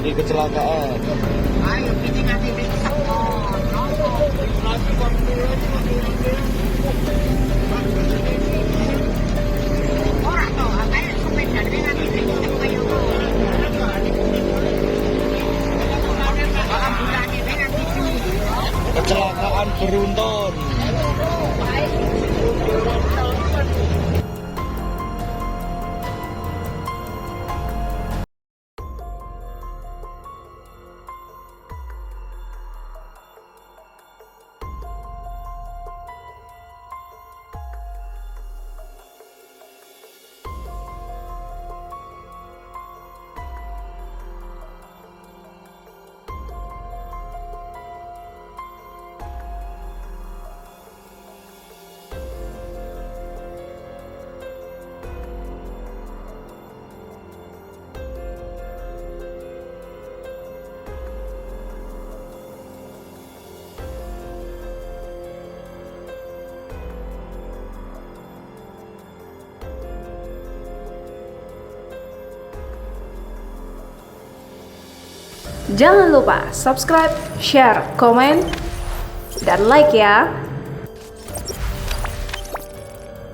terjadi kecelakaan. Ayo kita ngasih sektor, orang tuh, katanya sepeda dia ngasih sektor kayak ambulannya dia ngasih Kecelakaan beruntun. Jangan lupa subscribe, share, komen, dan like ya.